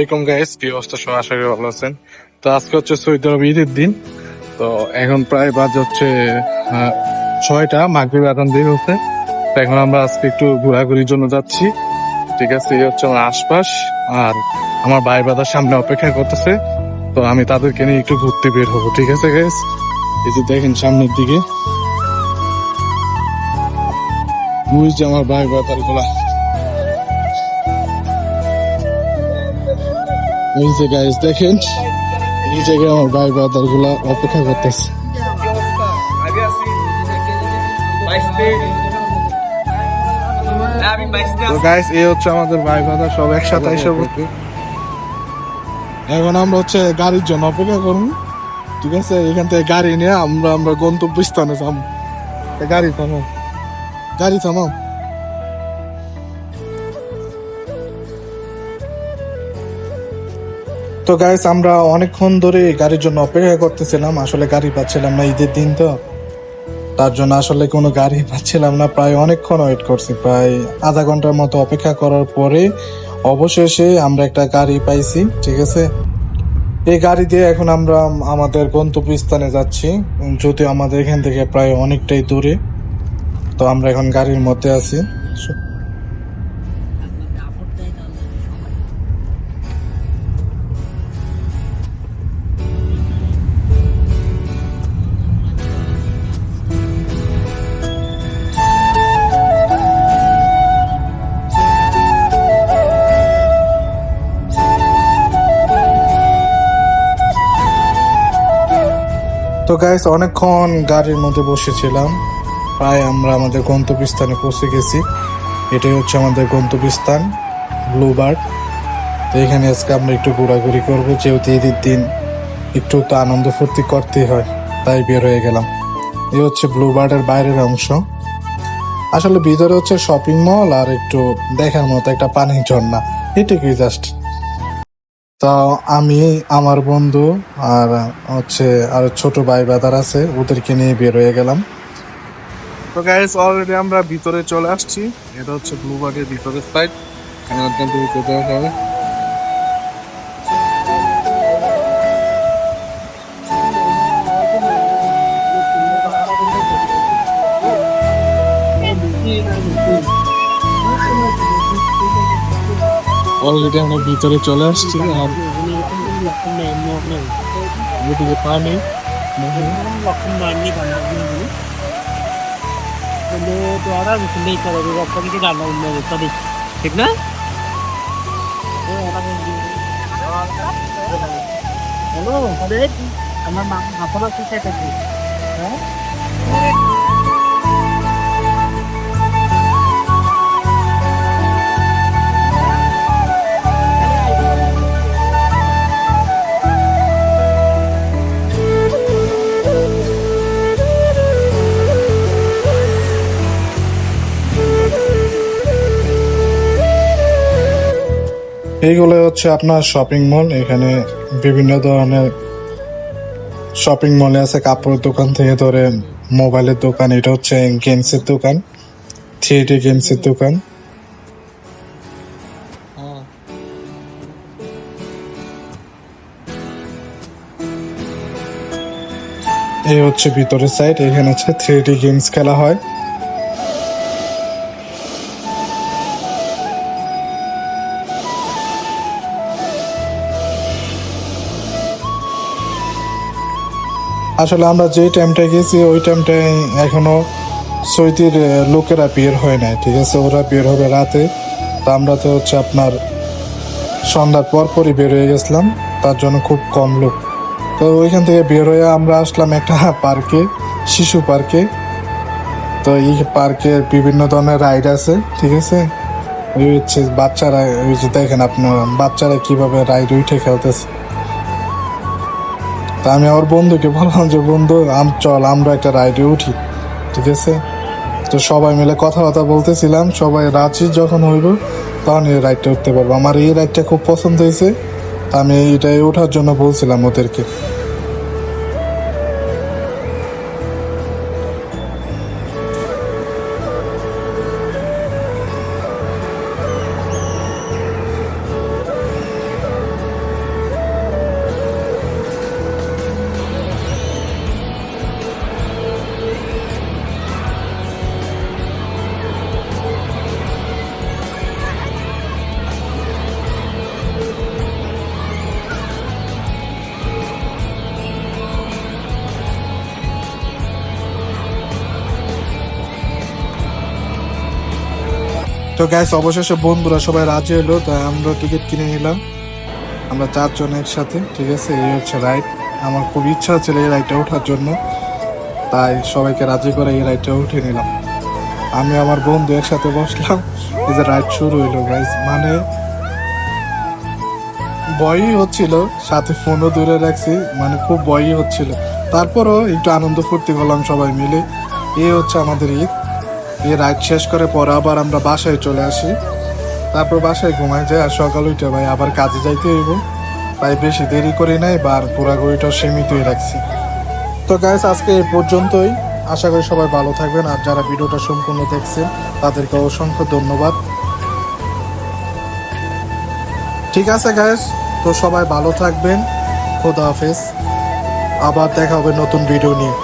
আসসালামাইকুম গাইস, কি অবস্থা? সবাই আশা করি ভালো আছেন। তো আজকে হচ্ছে সৌদি আরব ঈদের দিন। তো এখন প্রায় বাজে হচ্ছে 6টা, মাগরিব আজান দিয়ে হচ্ছে। তো এখন আমরা আজকে একটু ঘোরাঘুরির জন্য যাচ্ছি। ঠিক আছে, এই হচ্ছে আমার আশপাশ। আর আমার ভাই বাদার সামনে অপেক্ষা করতেছে। তো আমি তাদেরকে নিয়ে একটু ঘুরতে বের হবো। ঠিক আছে গাইস, এই যে দেখেন সামনের দিকে ওই যে আমার ভাই বাদার গুলা। এই যে গাইস দেখেন, এই জায়গায় আমার ভাই বাদার গুলা অপেক্ষা করতেছে। তো গাইস, এই হচ্ছে আমাদের ভাই বাদার সব একসাথে এসে পড়বে। এখন আমরা হচ্ছে গাড়ির জন্য অপেক্ষা করবো। ঠিক আছে, এখান থেকে গাড়ি নিয়ে আমরা গন্তব্যস্থানে যাবো। গাড়ি থামাও, গাড়ি থামাও। তো গাইস, আমরা অনেকক্ষণ ধরে গাড়ির জন্য অপেক্ষা করতেছিলাম। আসলে গাড়ি পাচ্ছিলাম না, ঈদের দিন তো, তার জন্য আসলে কোনো গাড়ি পাচ্ছিলাম না। প্রায় অনেকক্ষণ ওয়েট করছি, প্রায় আধা ঘন্টার মতো অপেক্ষা করার পরে অবশেষে আমরা একটা গাড়ি পাইছি। ঠিক আছে, এই গাড়ি দিয়ে এখন আমরা আমাদের গন্তব্যস্থানে যাচ্ছি। যদিও আমাদের এখান থেকে প্রায় অনেকটাই দূরে। তো আমরা এখন গাড়ির মধ্যে আছি। তো গাইস, অনেকক্ষণ গাড়ির মধ্যে বসেছিলাম। প্রায় আমরা আমাদের গন্তব্যস্থানে পৌঁছে গেছি। এটাই হচ্ছে আমাদের গন্তব্যস্থান, ব্লু বার্ড। তো এখানে আজকে আমরা একটু ঘোরাঘুরি করবো, যেহেতু ঈদের দিন একটু তো আনন্দ ফুর্তি করতেই হয়, তাই বের হয়ে গেলাম। এই হচ্ছে ব্লু বার্ডের বাইরের অংশ। আসলে ভিতরে হচ্ছে শপিং মল আর একটু দেখার মতো একটা পানির ঝর্ণা, এটুকুই জাস্ট। তো আমি, আমার বন্ধু আর হচ্ছে আর ছোট ভাই বাদার আছে, ওদেরকে নিয়ে বের হয়ে গেলাম। তো গাইস, অলরেডি আমরা ভিতরে চলে আসছি। এটা হচ্ছে ব্লু বার্ডের ভিতরের সাইড। এখানে আপনাদের যেতে হবে। অলরেডি আমরা ভিতরে চলে আসছি। আর এদিকে পানি, ঠিক না? হ্যালো, আমার মা আপনার কি চাইতেছে? হ্যাঁ, এইগুলো হচ্ছে আপনার শপিং মল। এখানে বিভিন্ন ধরনের শপিং মলে আছে, কাপড়ের দোকান থেকে ধরে মোবাইলের দোকান। এটা হচ্ছে গেমসের দোকান, 3D গেমসের দোকান। এই হচ্ছে ভিতরের সাইড, এখানে হচ্ছে 3D গেমস খেলা হয়। আসলে আমরা যে টাইমটায় গেছি ওই টাইমটায় এখনো সৌদির লোকেরা বের হয় নাই। ঠিক আছে, ওরা বের হবে রাতে। তা আমরা তো হচ্ছে আপনার সন্ধ্যার পরই বের হয়ে গেছিলাম, তার জন্য খুব কম লোক। তো ওইখান থেকে বের হয়ে আমরা আসলাম একটা পার্কে, শিশু পার্কে। তো এই পার্কে বিভিন্ন ধরনের রাইড আছে। ঠিক আছে, ওই হচ্ছে বাচ্চারা, ওই যে দেখেন আপনার বাচ্চারা কিভাবে রাইড উঠে খেলতেছে। তা আমি আমার বন্ধুকে বললাম যে, বন্ধু চল আমরা একটা রাইডে উঠি। ঠিক আছে, তো সবাই মিলে কথাবার্তা বলতেছিলাম, সবাই রাজি যখন হইব তখন এই রাইডটা উঠতে পারবো। আমার এই রাইডটা খুব পছন্দ হয়েছে, আমি এটাই ওঠার জন্য বলছিলাম ওদেরকে। তো গাইস অবশেষে বন্ধুরা সবাই রাজি হলো, তাই আমরা টিকিট কিনে নিলাম। আমরা 4 জন একসাথে, ঠিক আছে। এই হচ্ছে রাইড। আমার খুব ইচ্ছা ছিল এই রাইডটা ওঠার জন্য, তাই সবাইকে রাজি করে এই রাইডটা উঠে নিলাম। আমি আমার বন্ধু একসাথে বসলাম। এই যে রাইড শুরু হইলো গাইস, মানে ভয়ই হচ্ছিল, সাথে ফোনও দূরে রাখছি, মানে খুব ভয়ই হচ্ছিল। তারপরও একটু আনন্দ ফুর্তি করলাম সবাই মিলে। এই হচ্ছে আমাদের ঈদ। এই রাইড শেষ করে পরে আবার আমরা বাসায় চলে আসি। তারপর বাসায় ঘুমাই যায়, আর সকাল উঠে ভাই আবার কাজে যাইতে হইব, তাই বেশি দেরি করি নাই বা পুরাগুড়িটা সীমিতই রাখছি। তো গাইস আজকে এই পর্যন্তই। আশা করি সবাই ভালো থাকবেন, আর যারা ভিডিওটা সম্পূর্ণ দেখছেন তাদেরকে অসংখ্য ধন্যবাদ। ঠিক আছে গাইস, তো সবাই ভালো থাকবেন। খোদা হাফেজ। আবার দেখা হবে নতুন ভিডিও নিয়ে।